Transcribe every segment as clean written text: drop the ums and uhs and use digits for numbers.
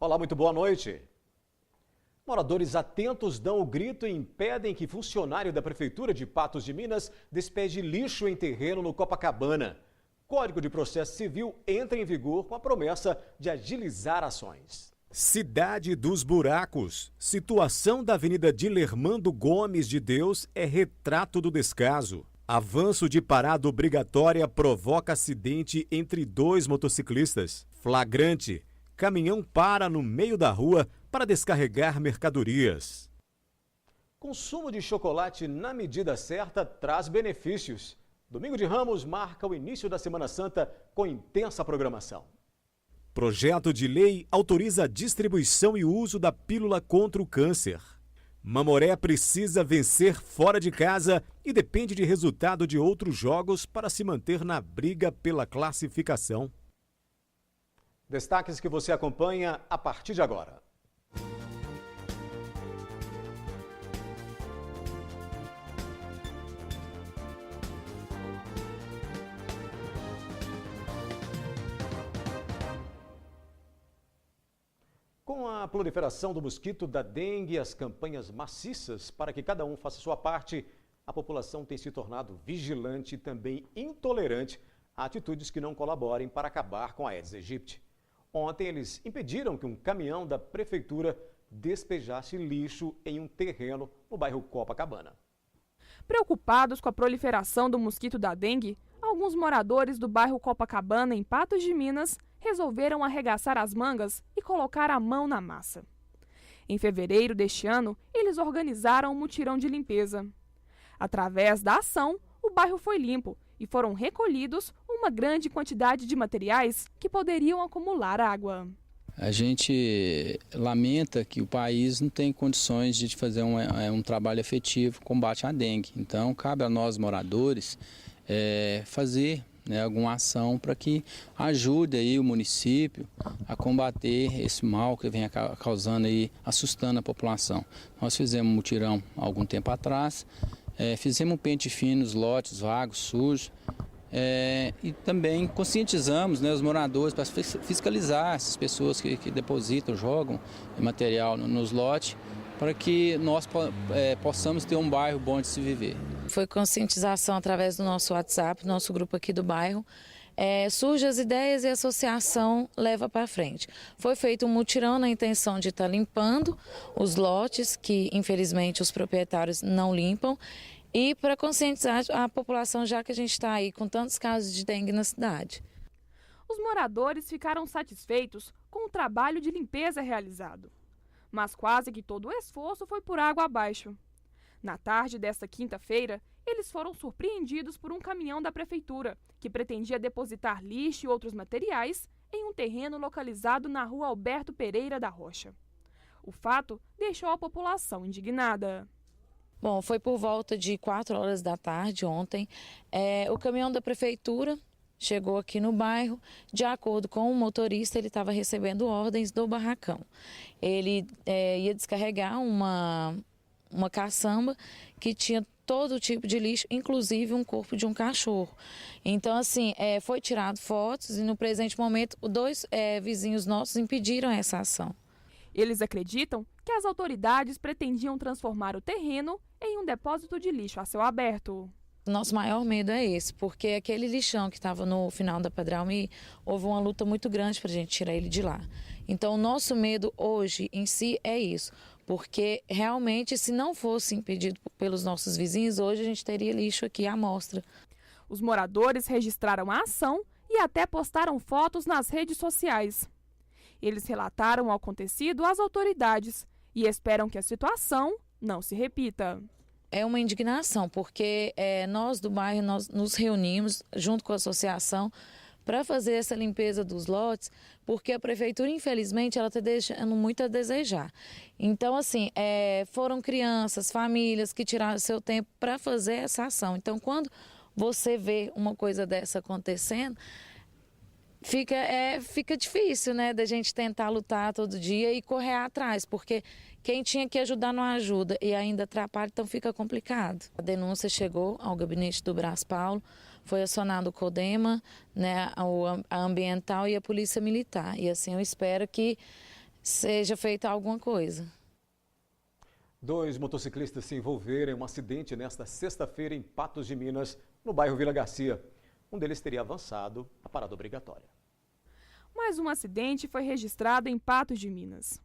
Olá, muito boa noite. Moradores atentos dão o grito e impedem que funcionário da Prefeitura de Patos de Minas despeje lixo em terreno no Copacabana. Código de Processo Civil entra em vigor com a promessa de agilizar ações. Cidade dos Buracos. Situação da Avenida Dilermando Gomes de Deus é retrato do descaso. Avanço de parada obrigatória provoca acidente entre dois motociclistas. Flagrante. Caminhão para no meio da rua para descarregar mercadorias. Consumo de chocolate na medida certa traz benefícios. Domingo de Ramos marca o início da Semana Santa com intensa programação. Projeto de lei autoriza a distribuição e uso da pílula contra o câncer. Mamoré precisa vencer fora de casa e depende de resultado de outros jogos para se manter na briga pela classificação. Destaques que você acompanha a partir de agora. Com a proliferação do mosquito da dengue e as campanhas maciças para que cada um faça sua parte, a população tem se tornado vigilante e também intolerante a atitudes que não colaborem para acabar com a Aedes aegypti. Ontem, eles impediram que um caminhão da prefeitura despejasse lixo em um terreno no bairro Copacabana. Preocupados com a proliferação do mosquito da dengue, alguns moradores do bairro Copacabana, em Patos de Minas, resolveram arregaçar as mangas e colocar a mão na massa. Em fevereiro deste ano, eles organizaram um mutirão de limpeza. Através da ação, o bairro foi limpo e foram recolhidos uma grande quantidade de materiais que poderiam acumular água. A gente lamenta que o país não tem condições de fazer um trabalho efetivo no combate à dengue. Então, cabe a nós, moradores, fazer alguma ação para que ajude aí o município a combater esse mal que vem causando aí, assustando a população. Nós fizemos um mutirão há algum tempo atrás, fizemos um pente fino nos lotes vagos, sujos, e também conscientizamos os moradores para fiscalizar essas pessoas que depositam, jogam material nos lotes, para que nós possamos ter um bairro bom de se viver. Foi conscientização através do nosso WhatsApp, nosso grupo aqui do bairro. Surge as ideias e a associação leva para frente. Foi feito um mutirão na intenção de estar limpando os lotes, que infelizmente os proprietários não limpam, e para conscientizar a população, já que a gente está aí com tantos casos de dengue na cidade. Os moradores ficaram satisfeitos com o trabalho de limpeza realizado. Mas quase que todo o esforço foi por água abaixo. Na tarde desta quinta-feira, eles foram surpreendidos por um caminhão da prefeitura, que pretendia depositar lixo e outros materiais em um terreno localizado na rua Alberto Pereira da Rocha. O fato deixou a população indignada. Bom, foi por volta de 4 horas da tarde ontem. O caminhão da prefeitura chegou aqui no bairro. De acordo com o motorista, ele estava recebendo ordens do barracão. Ele ia descarregar uma caçamba que tinha todo tipo de lixo, inclusive um corpo de um cachorro. Então, assim, foi tirado fotos e no presente momento, dois vizinhos nossos impediram essa ação. Eles acreditam que as autoridades pretendiam transformar o terreno em um depósito de lixo a céu aberto. Nosso maior medo é esse, porque aquele lixão que estava no final da Padre Almir, houve uma luta muito grande para a gente tirar ele de lá. Então, o nosso medo hoje em si é isso, porque realmente, se não fosse impedido pelos nossos vizinhos, hoje a gente teria lixo aqui à mostra. Os moradores registraram a ação e até postaram fotos nas redes sociais. Eles relataram o acontecido às autoridades e esperam que a situação não se repita. É uma indignação, porque nós do bairro nós nos reunimos junto com a associação para fazer essa limpeza dos lotes, porque a prefeitura, infelizmente, ela está deixando muito a desejar. Então, assim, foram crianças, famílias que tiraram seu tempo para fazer essa ação. Então, quando você vê uma coisa dessa acontecendo, fica difícil, né, da gente tentar lutar todo dia e correr atrás, porque quem tinha que ajudar não ajuda e ainda atrapalha, então fica complicado. A denúncia chegou ao gabinete do Brás Paulo, foi acionado o CODEMA, né, a Ambiental e a Polícia Militar. E assim eu espero que seja feita alguma coisa. 2 motociclistas se envolveram em um acidente nesta sexta-feira em Patos de Minas, no bairro Vila Garcia. Um deles teria avançado a parada obrigatória. Mais um acidente foi registrado em Patos de Minas.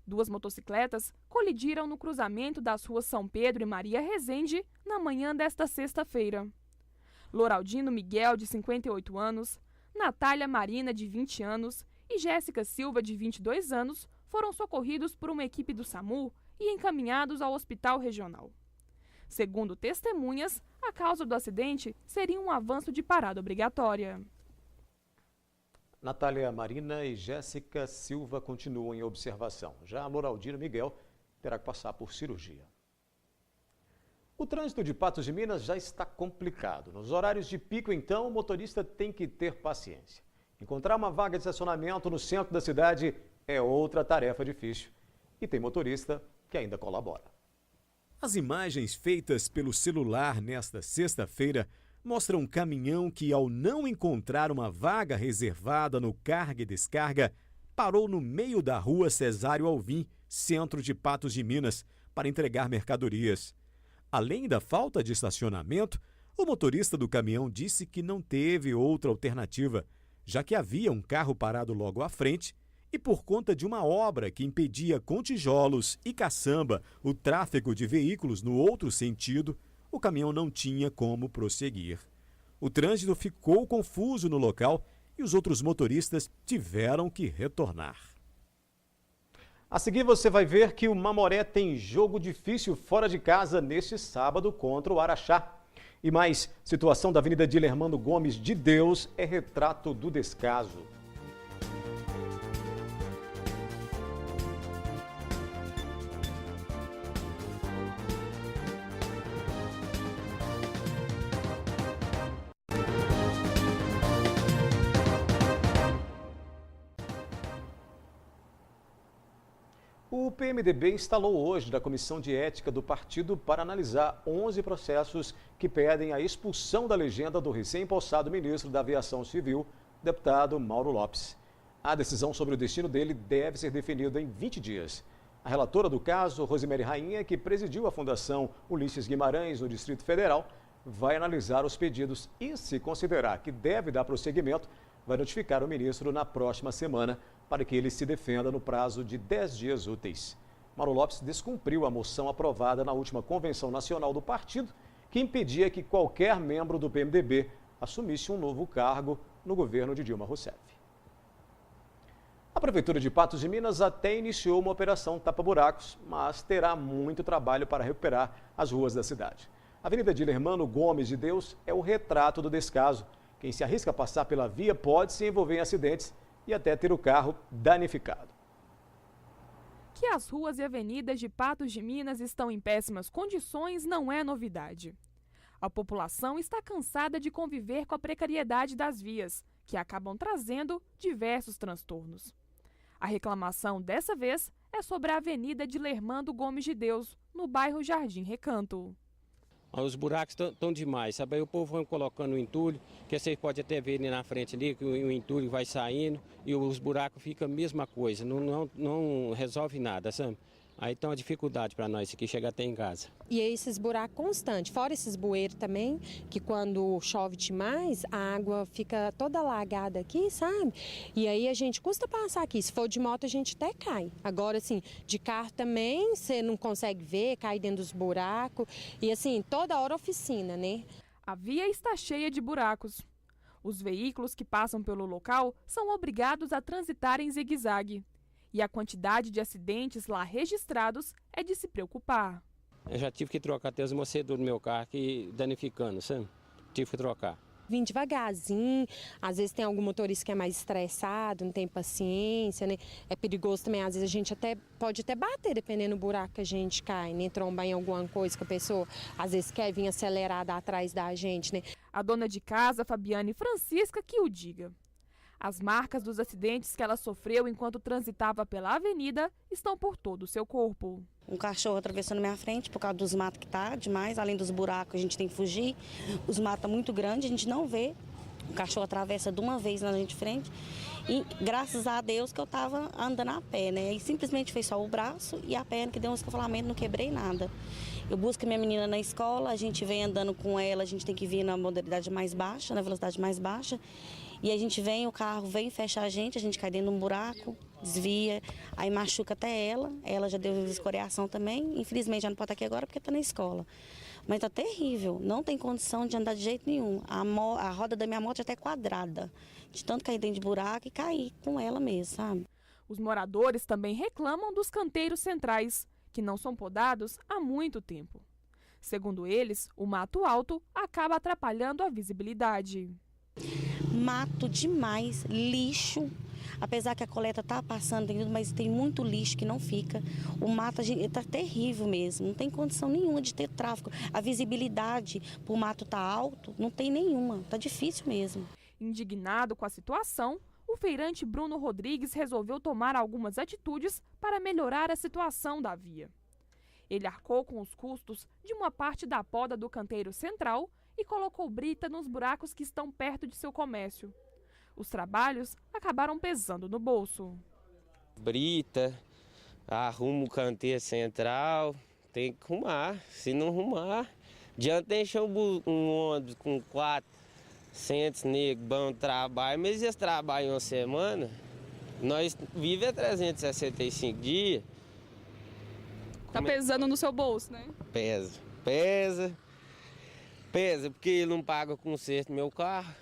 2 motocicletas colidiram no cruzamento das ruas São Pedro e Maria Rezende na manhã desta sexta-feira. Loraldino Miguel, de 58 anos, Natália Marina, de 20 anos e Jéssica Silva, de 22 anos, foram socorridos por uma equipe do SAMU e encaminhados ao hospital regional. Segundo testemunhas, a causa do acidente seria um avanço de parada obrigatória. Natália Marina e Jéssica Silva continuam em observação. Já Loraldino Miguel terá que passar por cirurgia. O trânsito de Patos de Minas já está complicado. Nos horários de pico, então, o motorista tem que ter paciência. Encontrar uma vaga de estacionamento no centro da cidade é outra tarefa difícil. E tem motorista que ainda colabora. As imagens feitas pelo celular nesta sexta-feira mostram um caminhão que, ao não encontrar uma vaga reservada no carga e descarga, parou no meio da rua Cesário Alvim, centro de Patos de Minas, para entregar mercadorias. Além da falta de estacionamento, o motorista do caminhão disse que não teve outra alternativa, já que havia um carro parado logo à frente e por conta de uma obra que impedia com tijolos e caçamba o tráfego de veículos no outro sentido, o caminhão não tinha como prosseguir. O trânsito ficou confuso no local e os outros motoristas tiveram que retornar. A seguir você vai ver que o Mamoré tem jogo difícil fora de casa neste sábado contra o Araxá. E mais, situação da Avenida Dilermando Gomes de Deus é retrato do descaso. O PMDB instalou hoje da Comissão de Ética do partido para analisar 11 processos que pedem a expulsão da legenda do recém-possado ministro da Aviação Civil, deputado Mauro Lopes. A decisão sobre o destino dele deve ser definida em 20 dias. A relatora do caso, Rosemary Rainha, que presidiu a Fundação Ulisses Guimarães no Distrito Federal, vai analisar os pedidos e, se considerar que deve dar prosseguimento, vai notificar o ministro na próxima semana para que ele se defenda no prazo de 10 dias úteis. Mauro Lopes descumpriu a moção aprovada na última Convenção Nacional do partido, que impedia que qualquer membro do PMDB assumisse um novo cargo no governo de Dilma Rousseff. A Prefeitura de Patos de Minas até iniciou uma operação tapa-buracos, mas terá muito trabalho para recuperar as ruas da cidade. A Avenida Dilermando Gomes de Deus é o retrato do descaso. Quem se arrisca a passar pela via pode se envolver em acidentes e até ter o carro danificado. Que as ruas e avenidas de Patos de Minas estão em péssimas condições não é novidade. A população está cansada de conviver com a precariedade das vias, que acabam trazendo diversos transtornos. A reclamação dessa vez é sobre a Avenida Dilermando Gomes de Deus, no bairro Jardim Recanto. Os buracos estão demais, sabe? Aí o povo vai colocando o entulho, que vocês podem até ver ali na frente ali, que o entulho vai saindo e os buracos ficam a mesma coisa, não resolve nada, sabe? Aí tá uma dificuldade para nós aqui chegar até em casa. E esses buracos constantes, fora esses bueiros também, que quando chove demais, a água fica toda alagada aqui, sabe? E aí a gente custa passar aqui, se for de moto a gente até cai. Agora, assim, de carro também, você não consegue ver, cai dentro dos buracos. E assim, toda hora oficina, né? A via está cheia de buracos. Os veículos que passam pelo local são obrigados a transitar em zigue-zague. E a quantidade de acidentes lá registrados é de se preocupar. Eu já tive que trocar até os amortecedores do meu carro aqui danificando, sabe? Tive que trocar. Vim devagarzinho, às vezes tem algum motorista que é mais estressado, não tem paciência, né? É perigoso também, às vezes a gente pode até bater, dependendo do buraco que a gente cai, né? Trombar em alguma coisa que a pessoa, às vezes, quer vir acelerada atrás da gente, né? A dona de casa, Fabiane Francisca, que o diga. As marcas dos acidentes que ela sofreu enquanto transitava pela avenida estão por todo o seu corpo. Um cachorro atravessou na minha frente por causa dos matos que tá demais, além dos buracos a gente tem que fugir. Os matos estão muito grandes, a gente não vê O cachorro atravessa de uma vez na gente de frente. E graças a Deus que eu estava andando a pé, né? E simplesmente foi só o braço e a perna que deu um escapulamento, não quebrei nada. Eu busco minha menina na escola, a gente vem andando com ela, a gente tem que vir na modalidade mais baixa, na velocidade mais baixa. E a gente vem, o carro vem, fecha a gente cai dentro de um buraco, desvia, aí machuca até ela já deu escoriação também. Infelizmente já não pode estar aqui agora porque está na escola. Mas está terrível, não tem condição de andar de jeito nenhum. A roda da minha moto já está quadrada, de tanto cair dentro de buraco e cair com ela mesmo, sabe? Os moradores também reclamam dos canteiros centrais, que não são podados há muito tempo. Segundo eles, o mato alto acaba atrapalhando a visibilidade. Mato demais, lixo, apesar que a coleta está passando, mas tem muito lixo que não fica. O mato está terrível mesmo, não tem condição nenhuma de ter tráfego. A visibilidade para o mato estar alto não tem nenhuma, está difícil mesmo. Indignado com a situação, o feirante Bruno Rodrigues resolveu tomar algumas atitudes para melhorar a situação da via. Ele arcou com os custos de uma parte da poda do canteiro central e colocou brita nos buracos que estão perto de seu comércio. Os trabalhos acabaram pesando no bolso. Brita, arruma o canteiro central, tem que arrumar. Se não arrumar, adianta deixar um ônibus com 400 negros, bom trabalho, mas eles trabalham uma semana, nós vivemos 365 dias. Tá pesando no seu bolso, né? Pesa, porque ele não paga conserto no meu carro,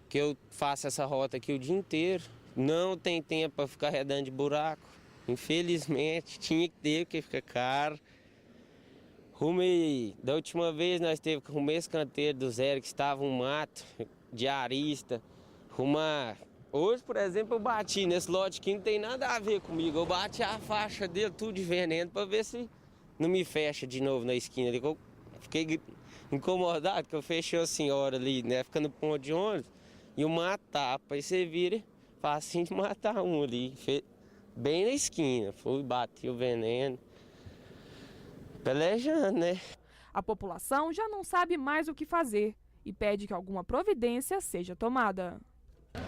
que eu faço essa rota aqui o dia inteiro. Não tem tempo para ficar redando de buraco. Infelizmente, tinha que ter, porque fica caro. Da última vez nós teve que arrumar esse canteiro do zero, que estava um mato, diarista. Hoje, por exemplo, eu bati nesse lote que não tem nada a ver comigo. Eu bati a faixa dele, tudo de veneno, para ver se não me fecha de novo na esquina ali. Eu fiquei incomodado, que eu fechei a senhora ali, né? Fica no ponto de ônibus, e o mato tapa. Aí você vira, facinho de matar um ali. Bem na esquina, fui, bati o veneno. Pelejando, né? A população já não sabe mais o que fazer e pede que alguma providência seja tomada.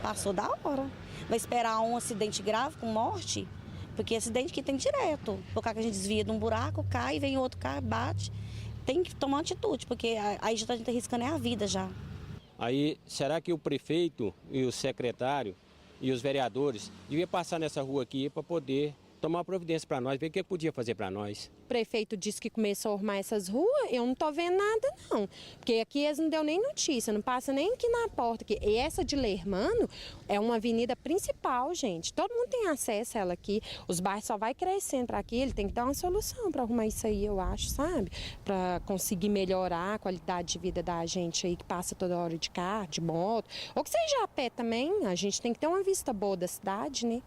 Passou da hora. Vai esperar um acidente grave com morte? Porque acidente que tem direto. Por causa que a gente desvia de um buraco, cai, vem outro carro, bate. Tem que tomar atitude, porque aí já a gente tá arriscando a vida já. Aí, será que o prefeito e o secretário e os vereadores deviam passar nessa rua aqui para poder tomar providência para nós, ver o que podia fazer para nós? O prefeito disse que começou a arrumar essas ruas, eu não tô vendo nada não, porque aqui eles não deu nem notícia, não passa nem aqui na porta. E essa de Lermando é uma avenida principal, gente, todo mundo tem acesso a ela aqui, os bairros só vai crescendo para aqui, ele tem que dar uma solução para arrumar isso aí, eu acho, sabe? Para conseguir melhorar a qualidade de vida da gente aí que passa toda hora de carro, de moto, ou que seja a pé também, a gente tem que ter uma vista boa da cidade, né?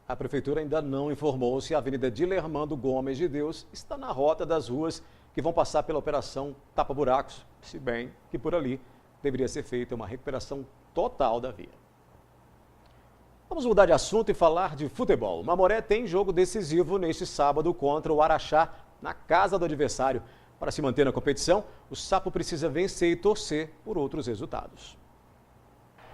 A Prefeitura ainda não informou se a Avenida Dilermando Gomes de Deus está na rota das ruas que vão passar pela operação Tapa Buracos, se bem que por ali deveria ser feita uma recuperação total da via. Vamos mudar de assunto e falar de futebol. O Mamoré tem jogo decisivo neste sábado contra o Araxá, na casa do adversário. Para se manter na competição, o Sapo precisa vencer e torcer por outros resultados.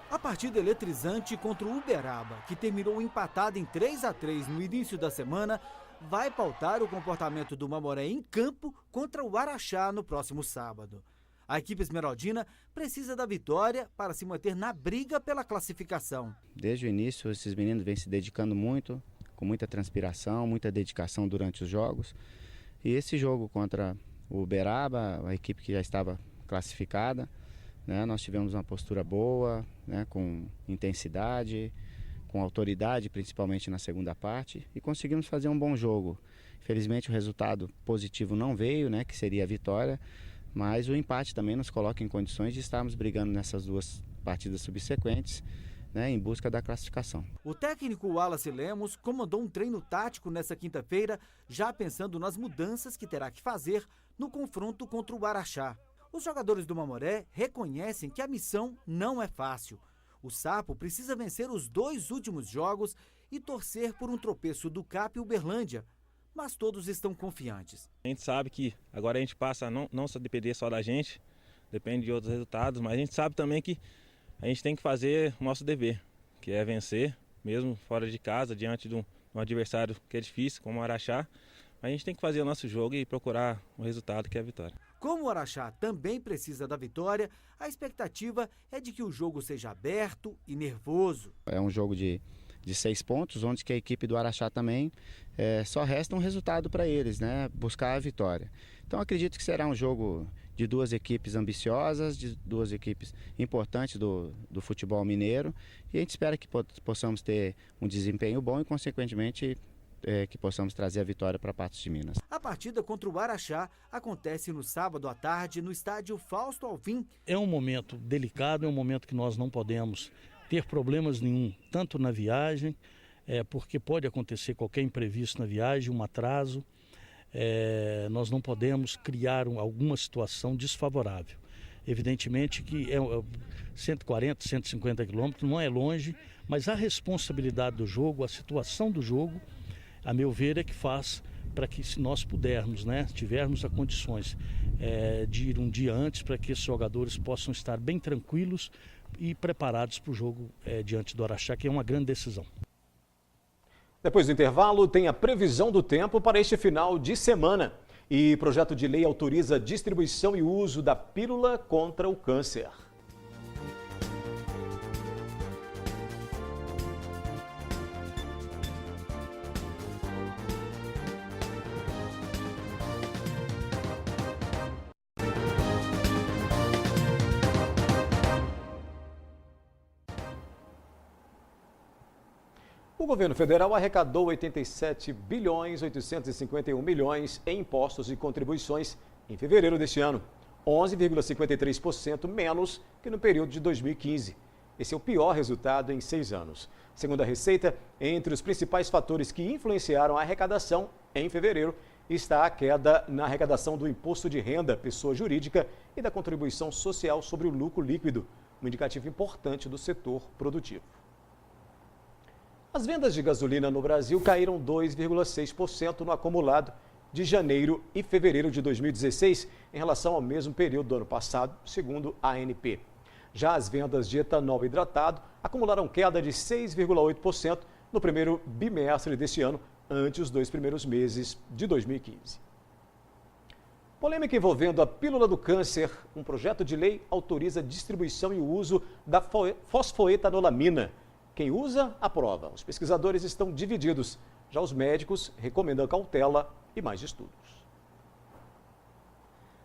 A partida eletrizante contra o Uberaba, que terminou empatada em 3-3 no início da semana, vai pautar o comportamento do Mamoré em campo contra o Araxá no próximo sábado. A equipe esmeraldina precisa da vitória para se manter na briga pela classificação. Desde o início, esses meninos vêm se dedicando muito, com muita transpiração, muita dedicação durante os jogos. E esse jogo contra o Uberaba, a equipe que já estava classificada, nós tivemos uma postura boa, com intensidade, com autoridade, principalmente na segunda parte, e conseguimos fazer um bom jogo. Infelizmente o resultado positivo não veio, que seria a vitória, mas o empate também nos coloca em condições de estarmos brigando nessas duas partidas subsequentes, em busca da classificação. O técnico Wallace Lemos comandou um treino tático nessa quinta-feira, já pensando nas mudanças que terá que fazer no confronto contra o Araxá. Os jogadores do Mamoré reconhecem que a missão não é fácil. O Sapo precisa vencer os 2 últimos jogos e torcer por um tropeço do CAP e Uberlândia, mas todos estão confiantes. A gente sabe que agora a gente passa a não só depender só da gente, depende de outros resultados, mas a gente sabe também que a gente tem que fazer o nosso dever, que é vencer, mesmo fora de casa, diante de um adversário que é difícil, como o Araxá. A gente tem que fazer o nosso jogo e procurar o resultado, que é a vitória. Como o Araxá também precisa da vitória, a expectativa é de que o jogo seja aberto e nervoso. É um jogo de 6 pontos, onde que a equipe do Araxá também só resta um resultado para eles, né? Buscar a vitória. Então acredito que será um jogo de duas equipes ambiciosas, de duas equipes importantes do futebol mineiro, e a gente espera que possamos ter um desempenho bom e, consequentemente, que possamos trazer a vitória para Patos de Minas. A partida contra o Araxá acontece no sábado à tarde no estádio Fausto Alvim. É um momento delicado, é um momento que nós não podemos ter problemas nenhum, tanto na viagem, porque pode acontecer qualquer imprevisto na viagem, um atraso. Nós não podemos criar alguma situação desfavorável. Evidentemente que 140, 150 quilômetros não é longe, mas a responsabilidade do jogo, a situação do jogo, a meu ver, é que faz para que, se nós pudermos, tivermos as condições de ir um dia antes, para que esses jogadores possam estar bem tranquilos e preparados para o jogo diante do Araxá, que é uma grande decisão. Depois do intervalo, tem a previsão do tempo para este final de semana. E projeto de lei autoriza a distribuição e uso da pílula contra o câncer. O governo federal arrecadou 87 bilhões 851 milhões em impostos e contribuições em fevereiro deste ano, 11,53% menos que no período de 2015. Esse é o pior resultado em 6 anos. Segundo a Receita, entre os principais fatores que influenciaram a arrecadação em fevereiro está a queda na arrecadação do imposto de renda, pessoa jurídica, e da contribuição social sobre o lucro líquido, um indicativo importante do setor produtivo. As vendas de gasolina no Brasil caíram 2,6% no acumulado de janeiro e fevereiro de 2016 em relação ao mesmo período do ano passado, segundo a ANP. Já as vendas de etanol hidratado acumularam queda de 6,8% no primeiro bimestre deste ano, ante os 2 primeiros meses de 2015. Polêmica envolvendo a pílula do câncer. Um projeto de lei autoriza a distribuição e o uso da fosfoetanolamina. Quem usa, aprova. Os pesquisadores estão divididos. Já os médicos recomendam cautela e mais estudos.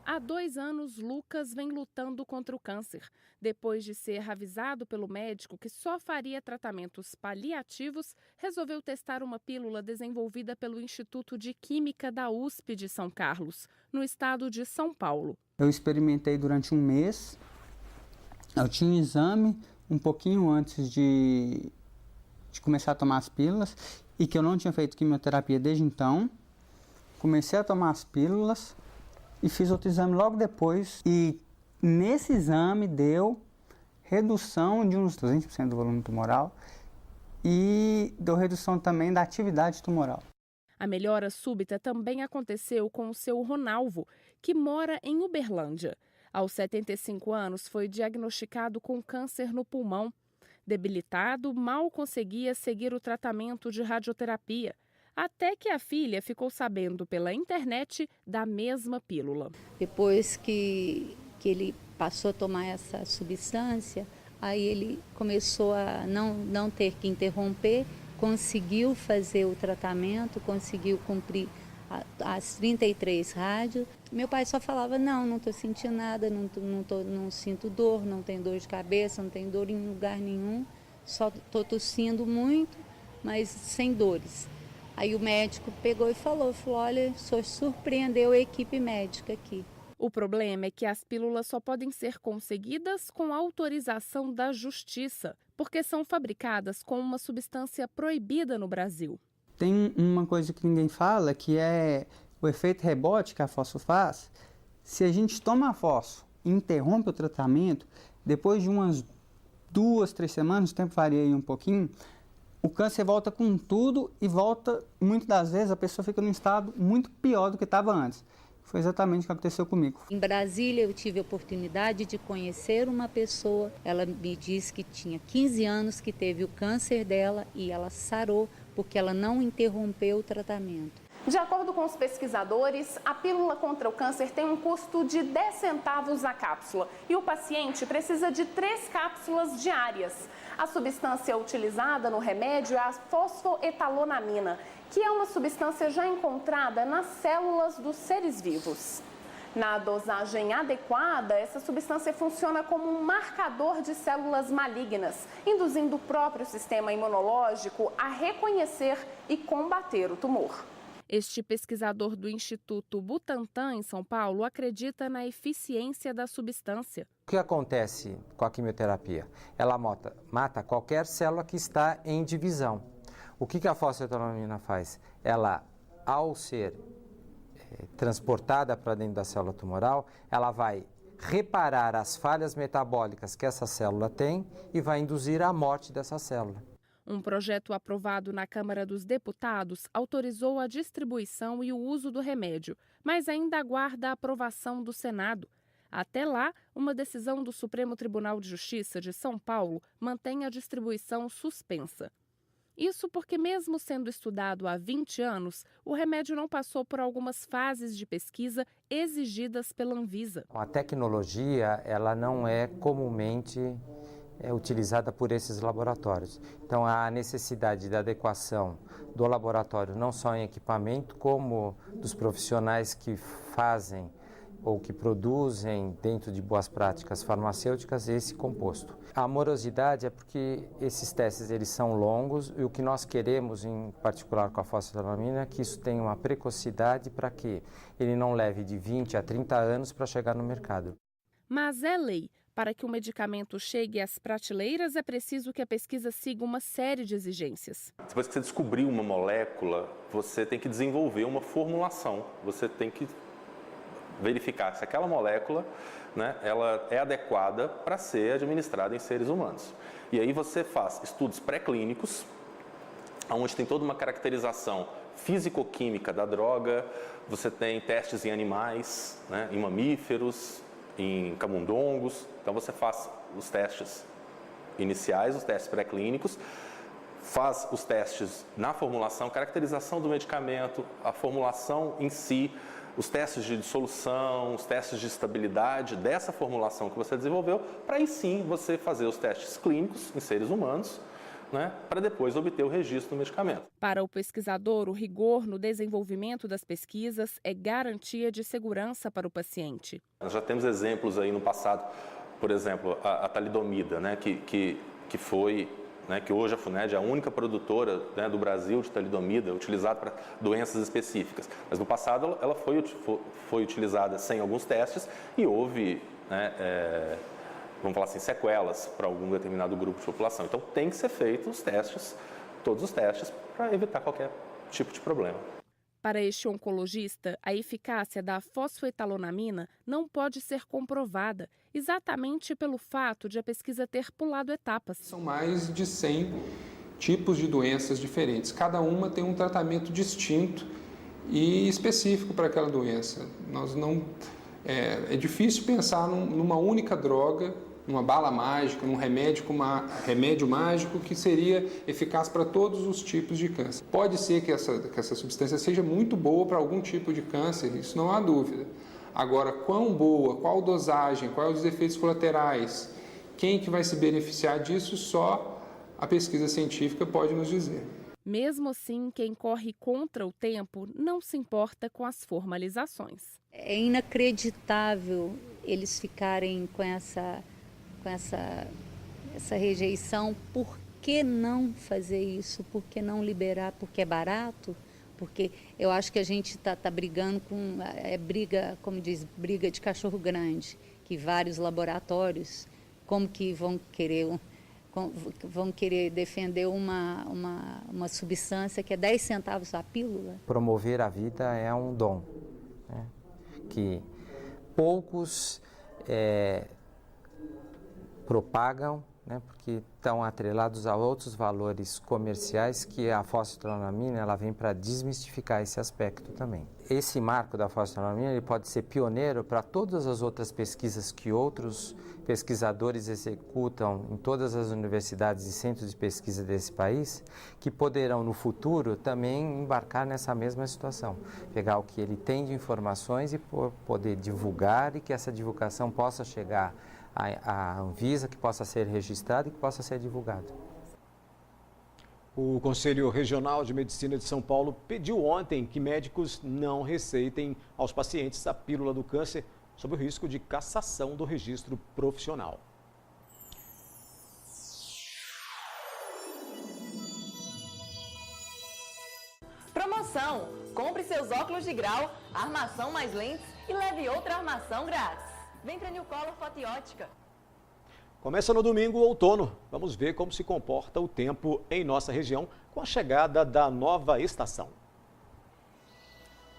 Há 2 anos, Lucas vem lutando contra o câncer. Depois de ser avisado pelo médico que só faria tratamentos paliativos, resolveu testar uma pílula desenvolvida pelo Instituto de Química da USP de São Carlos, no estado de São Paulo. Eu experimentei durante um mês. Eu tinha um exame um pouquinho antes de começar a tomar as pílulas e que eu não tinha feito quimioterapia desde então. Comecei a tomar as pílulas e fiz outro exame logo depois. E nesse exame deu redução de uns 200% do volume tumoral e deu redução também da atividade tumoral. A melhora súbita também aconteceu com o seu Ronalvo, que mora em Uberlândia. Aos 75 anos, foi diagnosticado com câncer no pulmão. Debilitado, mal conseguia seguir o tratamento de radioterapia, até que a filha ficou sabendo pela internet da mesma pílula. Depois que ele passou a tomar essa substância, aí ele começou a não ter que interromper, conseguiu fazer o tratamento, conseguiu cumprir as 33 rádios. Meu pai só falava, não estou sentindo nada, não sinto dor, não tenho dor de cabeça, não tenho dor em lugar nenhum, só estou tossindo muito, mas sem dores. Aí o médico pegou e falou, olha, só surpreendeu a equipe médica aqui. O problema é que as pílulas só podem ser conseguidas com autorização da Justiça, porque são fabricadas com uma substância proibida no Brasil. Tem uma coisa que ninguém fala, que é o efeito rebote que a fosfo faz. Se a gente toma a fosfo e interrompe o tratamento, depois de umas 2, 3 semanas, o tempo varia aí um pouquinho, o câncer volta com tudo e volta, muitas das vezes, a pessoa fica num estado muito pior do que estava antes. Foi exatamente o que aconteceu comigo. Em Brasília eu tive a oportunidade de conhecer uma pessoa, ela me disse que tinha 15 anos que teve o câncer dela e ela sarou porque ela não interrompeu o tratamento. De acordo com os pesquisadores, a pílula contra o câncer tem um custo de 10 centavos a cápsula e o paciente precisa de 3 cápsulas diárias. A substância utilizada no remédio é a fosfoetalonamina, que é uma substância já encontrada nas células dos seres vivos. Na dosagem adequada, essa substância funciona como um marcador de células malignas, induzindo o próprio sistema imunológico a reconhecer e combater o tumor. Este pesquisador do Instituto Butantan, em São Paulo, acredita na eficiência da substância. O que acontece com a quimioterapia? Ela mata qualquer célula que está em divisão. O que a fosfetanolamina faz? Ela, ao ser transportada para dentro da célula tumoral, ela vai reparar as falhas metabólicas que essa célula tem e vai induzir a morte dessa célula. Um projeto aprovado na Câmara dos Deputados autorizou a distribuição e o uso do remédio, mas ainda aguarda a aprovação do Senado. Até lá, uma decisão do Supremo Tribunal de Justiça de São Paulo mantém a distribuição suspensa. Isso porque, mesmo sendo estudado há 20 anos, o remédio não passou por algumas fases de pesquisa exigidas pela Anvisa. A tecnologia, ela não é comumente utilizada por esses laboratórios. Então, há necessidade da adequação do laboratório, não só em equipamento, como dos profissionais que fazem ou que produzem, dentro de boas práticas farmacêuticas, esse composto. A morosidade é porque esses testes eles são longos e o que nós queremos, em particular com a fosfetanolamina, é que isso tenha uma precocidade para que ele não leve de 20 a 30 anos para chegar no mercado. Mas é lei. Para que o medicamento chegue às prateleiras, é preciso que a pesquisa siga uma série de exigências. Depois que você descobrir uma molécula, você tem que desenvolver uma formulação. Você tem que verificar se aquela molécula, né, ela é adequada para ser administrada em seres humanos. E aí você faz estudos pré-clínicos, onde tem toda uma caracterização físico-química da droga, você tem testes em animais, né, em mamíferos, em camundongos. Então você faz os testes iniciais, os testes pré-clínicos, faz os testes na formulação, caracterização do medicamento, a formulação em si, os testes de dissolução, os testes de estabilidade dessa formulação que você desenvolveu, para aí sim você fazer os testes clínicos em seres humanos, né, para depois obter o registro do medicamento. Para o pesquisador, o rigor no desenvolvimento das pesquisas é garantia de segurança para o paciente. Nós já temos exemplos aí no passado, por exemplo, a talidomida, né, que foi, né, que hoje a FUNED é a única produtora, né, do Brasil de talidomida utilizada para doenças específicas. Mas no passado ela foi utilizada sem alguns testes e houve, né, vamos falar assim, sequelas para algum determinado grupo de população. Então tem que ser feitos os testes, todos os testes, para evitar qualquer tipo de problema. Para este oncologista, a eficácia da fosfoetalonamina não pode ser comprovada, exatamente pelo fato de a pesquisa ter pulado etapas. São mais de 100 tipos de doenças diferentes. Cada uma tem um tratamento distinto e específico para aquela doença. É difícil pensar numa única droga, numa bala mágica, num remédio mágico que seria eficaz para todos os tipos de câncer. Pode ser que essa substância seja muito boa para algum tipo de câncer, isso não há dúvida. Agora, quão boa, qual dosagem, quais os efeitos colaterais, quem que vai se beneficiar disso, só a pesquisa científica pode nos dizer. Mesmo assim, quem corre contra o tempo não se importa com as formalizações. É inacreditável eles ficarem com essa rejeição. Por que não fazer isso? Por que não liberar? Porque é barato? Porque eu acho que a gente está brigando com briga, como diz, briga de cachorro grande, que vários laboratórios, como que vão querer defender uma substância que é 10 centavos a pílula? Promover a vida é um dom, né, que poucos propagam, né, porque estão atrelados a outros valores comerciais que a fosfetanolamina ela vem para desmistificar esse aspecto também. Esse marco da fosfetanolamina ele pode ser pioneiro para todas as outras pesquisas que outros pesquisadores executam em todas as universidades e centros de pesquisa desse país, que poderão no futuro também embarcar nessa mesma situação. Pegar o que ele tem de informações e poder divulgar, e que essa divulgação possa chegar à Anvisa, que possa ser registrado e que possa ser divulgado. O Conselho Regional de Medicina de São Paulo pediu ontem que médicos não receitem aos pacientes a pílula do câncer, sob o risco de cassação do registro profissional. Promoção! Compre seus óculos de grau, armação mais lentes e leve outra armação grátis. Vem para New Color Fotiótica. Começa no domingo o outono. Vamos ver como se comporta o tempo em nossa região com a chegada da nova estação.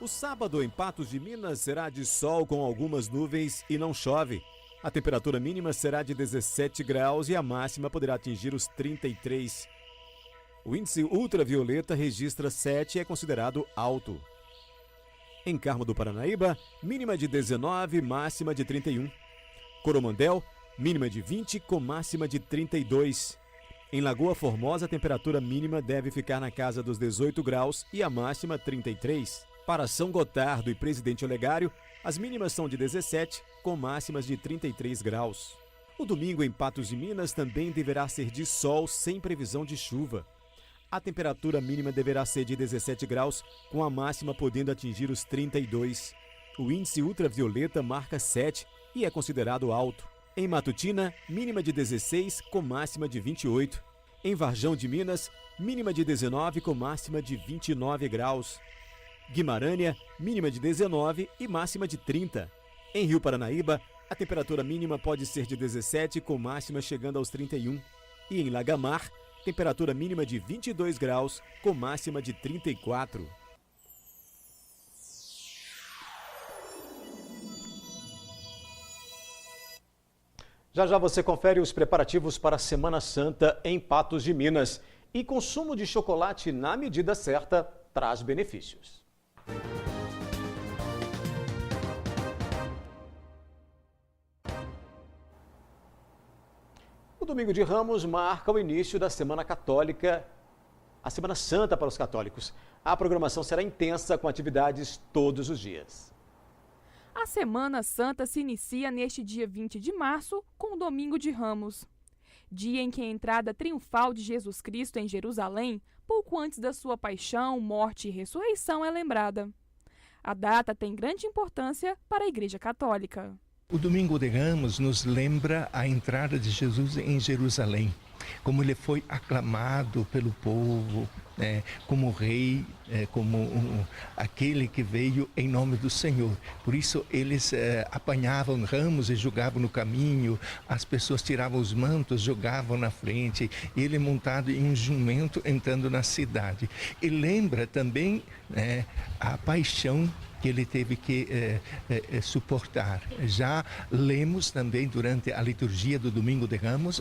O sábado em Patos de Minas será de sol com algumas nuvens e não chove. A temperatura mínima será de 17 graus e a máxima poderá atingir os 33. O índice ultravioleta registra 7 e é considerado alto. Em Carmo do Paranaíba, mínima de 19, máxima de 31. Coromandel, mínima de 20 com máxima de 32. Em Lagoa Formosa, a temperatura mínima deve ficar na casa dos 18 graus e a máxima 33. Para São Gotardo e Presidente Olegário, as mínimas são de 17, com máximas de 33 graus. O domingo em Patos de Minas também deverá ser de sol, sem previsão de chuva. A temperatura mínima deverá ser de 17 graus, com a máxima podendo atingir os 32. O índice ultravioleta marca 7 e é considerado alto. Em Matutina, mínima de 16, com máxima de 28. Em Varjão de Minas, mínima de 19, com máxima de 29 graus. Guimarães, mínima de 19 e máxima de 30. Em Rio Paranaíba, a temperatura mínima pode ser de 17, com máxima chegando aos 31. E em Lagamar, temperatura mínima de 22 graus, com máxima de 34. Já já você confere os preparativos para a Semana Santa em Patos de Minas. E consumo de chocolate na medida certa traz benefícios. O Domingo de Ramos marca o início da Semana Católica, a Semana Santa para os católicos. A programação será intensa com atividades todos os dias. A Semana Santa se inicia neste dia 20 de março com o Domingo de Ramos, dia em que a entrada triunfal de Jesus Cristo em Jerusalém, pouco antes da sua paixão, morte e ressurreição, é lembrada. A data tem grande importância para a Igreja Católica. O Domingo de Ramos nos lembra a entrada de Jesus em Jerusalém, como ele foi aclamado pelo povo, como rei, como aquele que veio em nome do Senhor. Por isso eles apanhavam ramos e jogavam no caminho, as pessoas tiravam os mantos, jogavam na frente, ele montado em um jumento entrando na cidade. E lembra também a paixão que ele teve que suportar. Já lemos também durante a liturgia do Domingo de Ramos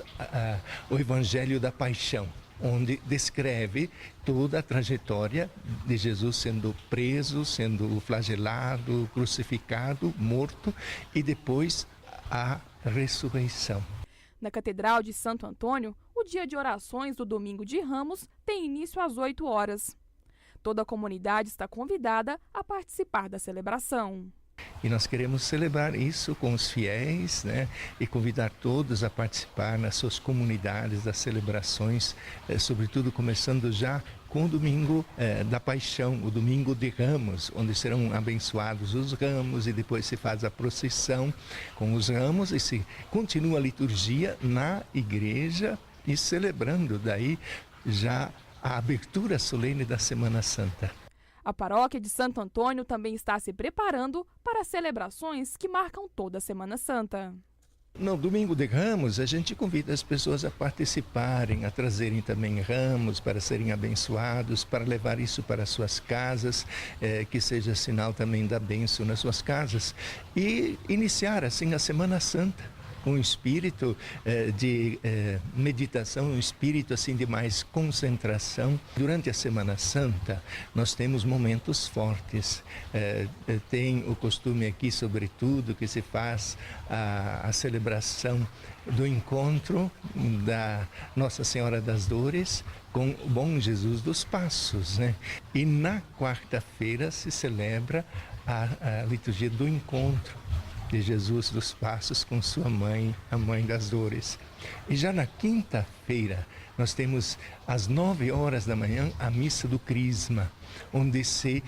o Evangelho da Paixão, onde descreve toda a trajetória de Jesus sendo preso, sendo flagelado, crucificado, morto e depois a ressurreição. Na Catedral de Santo Antônio, o dia de orações do Domingo de Ramos tem início às 8 horas. Toda a comunidade está convidada a participar da celebração. E nós queremos celebrar isso com os fiéis, e convidar todos a participar nas suas comunidades das celebrações, sobretudo começando já com o Domingo da Paixão, o Domingo de Ramos, onde serão abençoados os ramos e depois se faz a procissão com os ramos e se continua a liturgia na igreja e celebrando daí já a abertura solene da Semana Santa. A paróquia de Santo Antônio também está se preparando para as celebrações que marcam toda a Semana Santa. No Domingo de Ramos, a gente convida as pessoas a participarem, a trazerem também ramos para serem abençoados, para levar isso para suas casas, que seja sinal também da bênção nas suas casas. E iniciar assim a Semana Santa, um espírito de meditação, um espírito assim de mais concentração. Durante a Semana Santa, nós temos momentos fortes. Tem o costume aqui, sobretudo, que se faz a celebração do encontro da Nossa Senhora das Dores com o Bom Jesus dos Passos, né? E na quarta-feira se celebra a liturgia do encontro de Jesus dos Passos com sua mãe, a Mãe das Dores. E já na quinta-feira nós temos às 9 horas da manhã a Missa do Crisma, onde se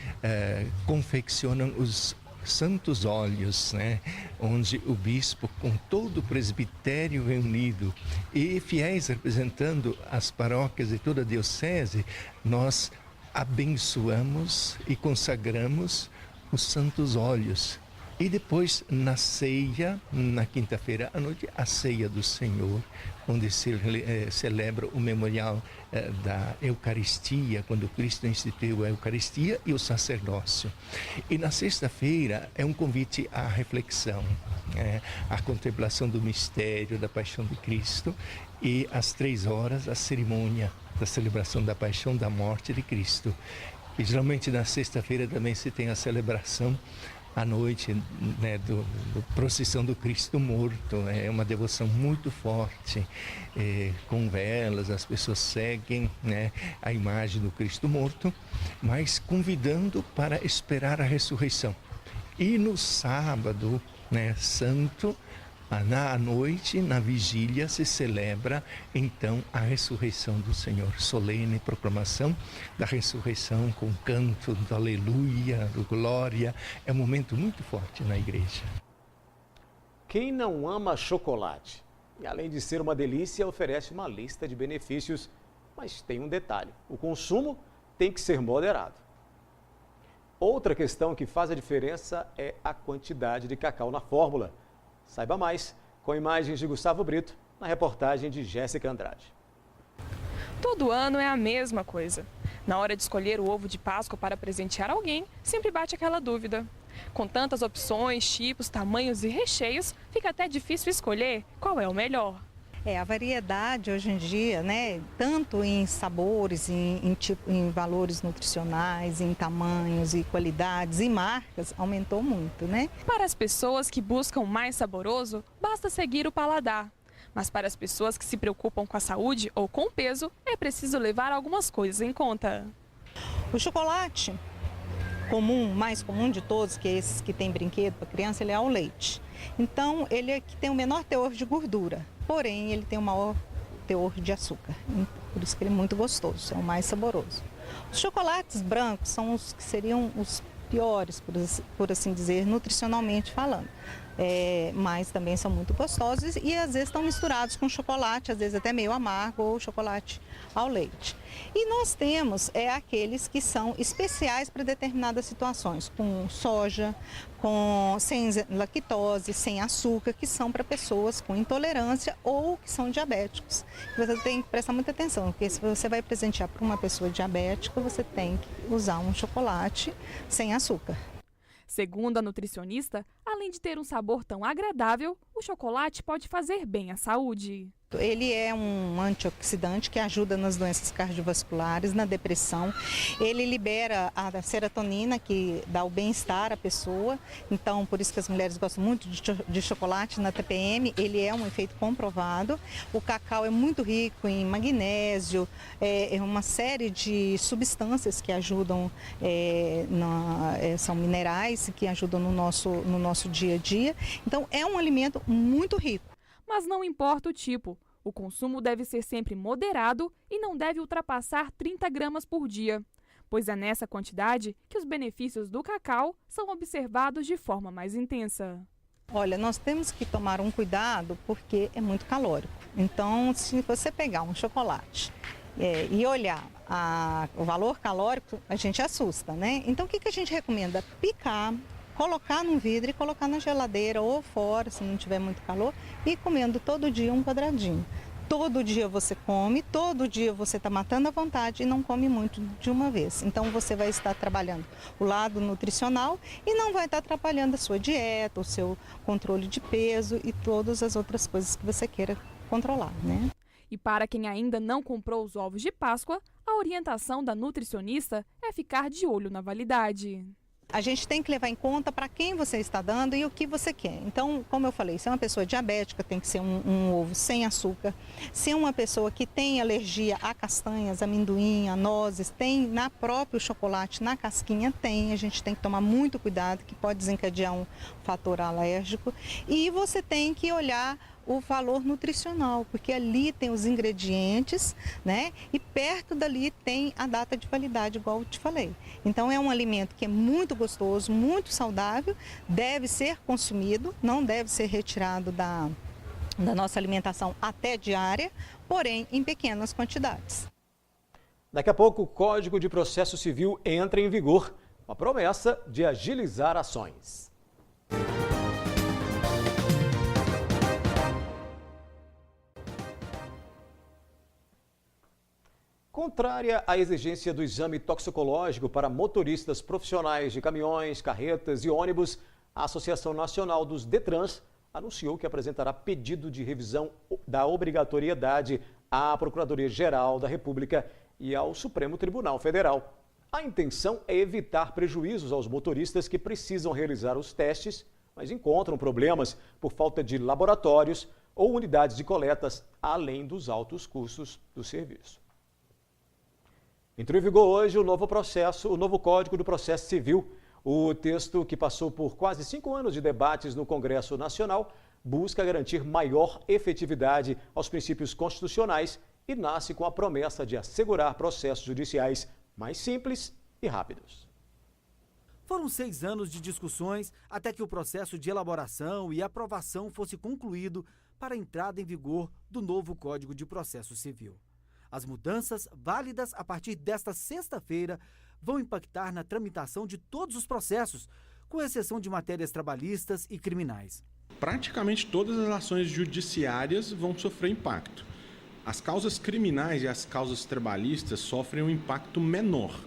confeccionam os santos óleos, né? Onde o bispo, com todo o presbitério reunido e fiéis representando as paróquias e toda a diocese, nós abençoamos e consagramos os santos óleos. E depois, na ceia, na quinta-feira à noite, a ceia do Senhor, onde se celebra o memorial da Eucaristia, quando Cristo instituiu a Eucaristia e o sacerdócio. E na sexta-feira é um convite à reflexão, à contemplação do mistério da paixão de Cristo, e às 3 horas a cerimônia da celebração da paixão, da morte de Cristo. E geralmente na sexta-feira também se tem a celebração à noite, né, do procissão do Cristo morto. É uma devoção muito forte, com velas, as pessoas seguem, né, a imagem do Cristo morto, mas convidando para esperar a ressurreição. E no sábado, né, santo, à noite, na vigília, se celebra então a ressurreição do Senhor. Solene proclamação da ressurreição com canto do aleluia, do glória. É um momento muito forte na igreja. Quem não ama chocolate? E além de ser uma delícia, oferece uma lista de benefícios. Mas tem um detalhe: o consumo tem que ser moderado. Outra questão que faz a diferença é a quantidade de cacau na fórmula. Saiba mais com imagens de Gustavo Brito, na reportagem de Jéssica Andrade. Todo ano é a mesma coisa. Na hora de escolher o ovo de Páscoa para presentear alguém, sempre bate aquela dúvida. Com tantas opções, tipos, tamanhos e recheios, fica até difícil escolher qual é o melhor. A variedade hoje em dia, né, tanto em sabores, em valores nutricionais, em tamanhos e qualidades e marcas, aumentou muito, né? Para as pessoas que buscam mais saboroso, basta seguir o paladar. Mas para as pessoas que se preocupam com a saúde ou com o peso, é preciso levar algumas coisas em conta. O chocolate mais comum de todos, que é esses que tem brinquedo para criança, ele é ao leite. Então, ele é que tem o menor teor de gordura, porém ele tem o maior teor de açúcar. Por isso que ele é muito gostoso, é o mais saboroso. Os chocolates brancos são os que seriam os piores, por assim dizer, nutricionalmente falando. Mas também são muito gostosos e às vezes estão misturados com chocolate, às vezes até meio amargo, ou chocolate ao leite. E nós temos aqueles que são especiais para determinadas situações, com soja, sem lactose, sem açúcar, que são para pessoas com intolerância ou que são diabéticos. Você tem que prestar muita atenção, porque se você vai presentear para uma pessoa diabética, você tem que usar um chocolate sem açúcar. Segundo a nutricionista, além de ter um sabor tão agradável, o chocolate pode fazer bem à saúde. Ele é um antioxidante que ajuda nas doenças cardiovasculares, na depressão. Ele libera a serotonina, que dá o bem-estar à pessoa. Então, por isso que as mulheres gostam muito de chocolate na TPM. Ele é um efeito comprovado. O cacau é muito rico em magnésio, uma série de substâncias que ajudam, são minerais que ajudam no nosso dia a dia. Então, é um alimento muito rico. Mas não importa o tipo, o consumo deve ser sempre moderado e não deve ultrapassar 30 gramas por dia, pois é nessa quantidade que os benefícios do cacau são observados de forma mais intensa. Olha, nós temos que tomar um cuidado porque é muito calórico. Então, se você pegar um chocolate e olhar o valor calórico, a gente assusta, né? Então, o que a gente recomenda? Picar, colocar num vidro e colocar na geladeira ou fora, se não tiver muito calor, e ir comendo todo dia um quadradinho. todo dia você come, todo dia você está matando a vontade e não come muito de uma vez. Então você vai estar trabalhando o lado nutricional e não vai estar atrapalhando a sua dieta, o seu controle de peso e todas as outras coisas que você queira controlar, né? E para quem ainda não comprou os ovos de Páscoa, a orientação da nutricionista é ficar de olho na validade. A gente tem que levar em conta para quem você está dando e o que você quer. Então, como eu falei, se é uma pessoa diabética, tem que ser um ovo sem açúcar. Se é uma pessoa que tem alergia a castanhas, amendoim, a nozes, tem na próprio chocolate, na casquinha, tem. A gente tem que tomar muito cuidado, que pode desencadear um fator alérgico. E você tem que olhar o valor nutricional, porque ali tem os ingredientes, né? E perto dali tem a data de validade, igual eu te falei. Então é um alimento que é muito gostoso, muito saudável, deve ser consumido, não deve ser retirado da nossa alimentação até diária, porém em pequenas quantidades. Daqui a pouco o Código de Processo Civil entra em vigor, com a promessa de agilizar ações. Contrária à exigência do exame toxicológico para motoristas profissionais de caminhões, carretas e ônibus, a Associação Nacional dos Detrans anunciou que apresentará pedido de revisão da obrigatoriedade à Procuradoria-Geral da República e ao Supremo Tribunal Federal. A intenção é evitar prejuízos aos motoristas que precisam realizar os testes, mas encontram problemas por falta de laboratórios ou unidades de coletas, além dos altos custos do serviço. Entrou em vigor hoje o novo Código do Processo Civil. O texto, que passou por quase 5 anos de debates no Congresso Nacional, busca garantir maior efetividade aos princípios constitucionais e nasce com a promessa de assegurar processos judiciais mais simples e rápidos. Foram 6 anos de discussões até que o processo de elaboração e aprovação fosse concluído para a entrada em vigor do novo Código de Processo Civil. As mudanças, válidas a partir desta sexta-feira, vão impactar na tramitação de todos os processos, com exceção de matérias trabalhistas e criminais. Praticamente todas as ações judiciárias vão sofrer impacto. As causas criminais e as causas trabalhistas sofrem um impacto menor,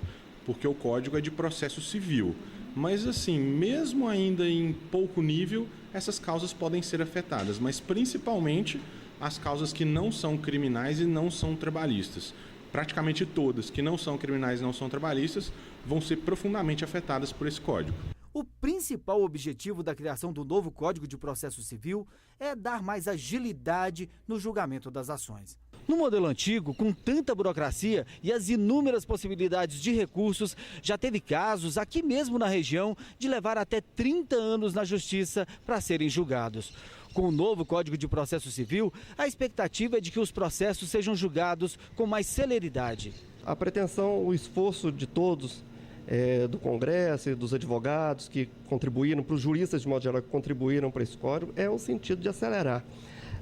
porque o Código é de processo civil. Mas assim, mesmo ainda em pouco nível, essas causas podem ser afetadas, mas principalmente as causas que não são criminais e não são trabalhistas. Praticamente todas que não são criminais e não são trabalhistas vão ser profundamente afetadas por esse código. O principal objetivo da criação do novo Código de Processo Civil é dar mais agilidade no julgamento das ações. No modelo antigo, com tanta burocracia e as inúmeras possibilidades de recursos, já teve casos aqui mesmo na região de levar até 30 anos na justiça para serem julgados. Com o novo Código de Processo Civil, a expectativa é de que os processos sejam julgados com mais celeridade. A pretensão, o esforço de todos, do Congresso e dos advogados que contribuíram, para os juristas de modo geral que contribuíram para esse código, é um sentido de acelerar.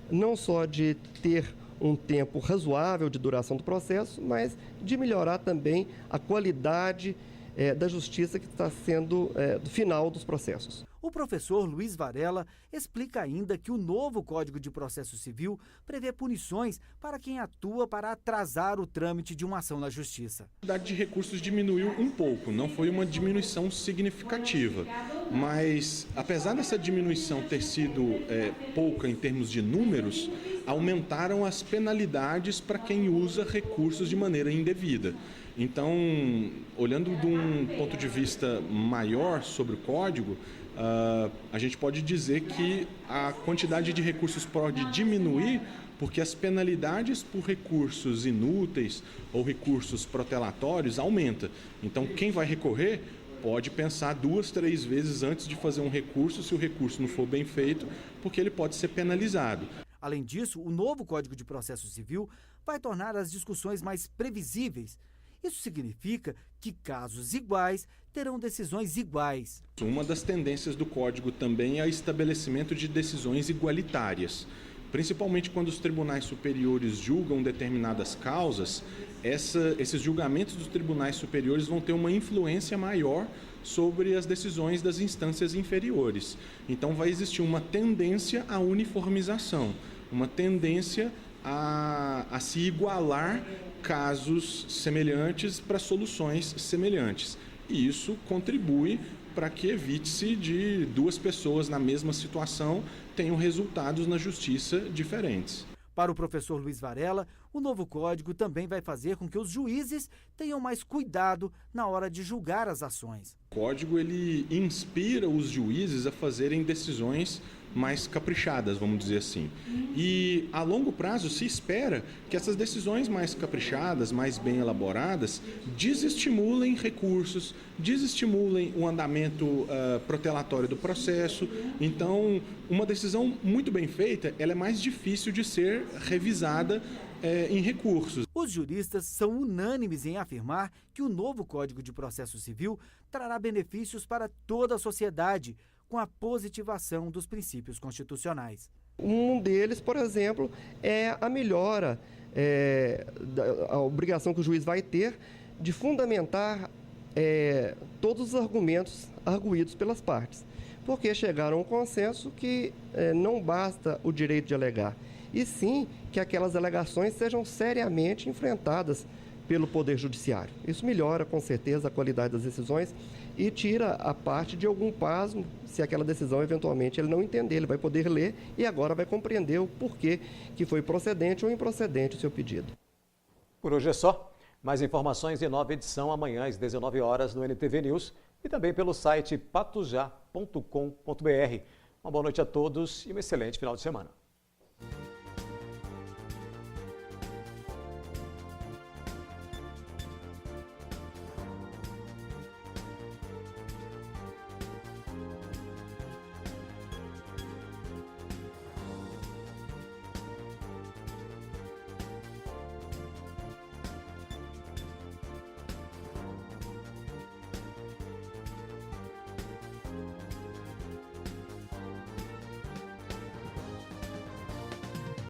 Não só de ter um tempo razoável de duração do processo, mas de melhorar também a qualidade da justiça que está sendo do final dos processos. O professor Luiz Varela explica ainda que o novo Código de Processo Civil prevê punições para quem atua para atrasar o trâmite de uma ação na Justiça. A quantidade de recursos diminuiu um pouco, não foi uma diminuição significativa, mas apesar dessa diminuição ter sido pouca em termos de números, aumentaram as penalidades para quem usa recursos de maneira indevida. Então, olhando de um ponto de vista maior sobre o código, a gente pode dizer que a quantidade de recursos pode diminuir porque as penalidades por recursos inúteis ou recursos protelatórios aumenta. Então, quem vai recorrer pode pensar 2, 3 vezes antes de fazer um recurso, se o recurso não for bem feito, porque ele pode ser penalizado. Além disso, o novo Código de Processo Civil vai tornar as discussões mais previsíveis. Isso significa que casos iguais terão decisões iguais. Uma das tendências do Código também é o estabelecimento de decisões igualitárias. Principalmente quando os tribunais superiores julgam determinadas causas, esses julgamentos dos tribunais superiores vão ter uma influência maior sobre as decisões das instâncias inferiores. Então vai existir uma tendência à uniformização, uma tendência a se igualar casos semelhantes para soluções semelhantes. E isso contribui para que evite-se de duas pessoas na mesma situação tenham resultados na justiça diferentes. Para o professor Luiz Varela, o novo código também vai fazer com que os juízes tenham mais cuidado na hora de julgar as ações. O código ele inspira os juízes a fazerem decisões mais caprichadas, vamos dizer assim. E a longo prazo se espera que essas decisões mais caprichadas, mais bem elaboradas, desestimulem recursos, desestimulem o andamento protelatório do processo. Então, uma decisão muito bem feita, ela é mais difícil de ser revisada em recursos. Os juristas são unânimes em afirmar que o novo Código de Processo Civil trará benefícios para toda a sociedade, com a positivação dos princípios constitucionais. Um deles, por exemplo, é a melhora, a obrigação que o juiz vai ter de fundamentar todos os argumentos arguídos pelas partes, porque chegaram a um consenso que não basta o direito de alegar, e sim que aquelas alegações sejam seriamente enfrentadas pelo Poder Judiciário. Isso melhora, com certeza, a qualidade das decisões e tira a parte de algum pasmo, se aquela decisão, eventualmente, ele não entender. Ele vai poder ler e agora vai compreender o porquê que foi procedente ou improcedente o seu pedido. Por hoje é só. Mais informações em nova edição amanhã às 19 horas no NTV News e também pelo site patujá.com.br. Uma boa noite a todos e um excelente final de semana.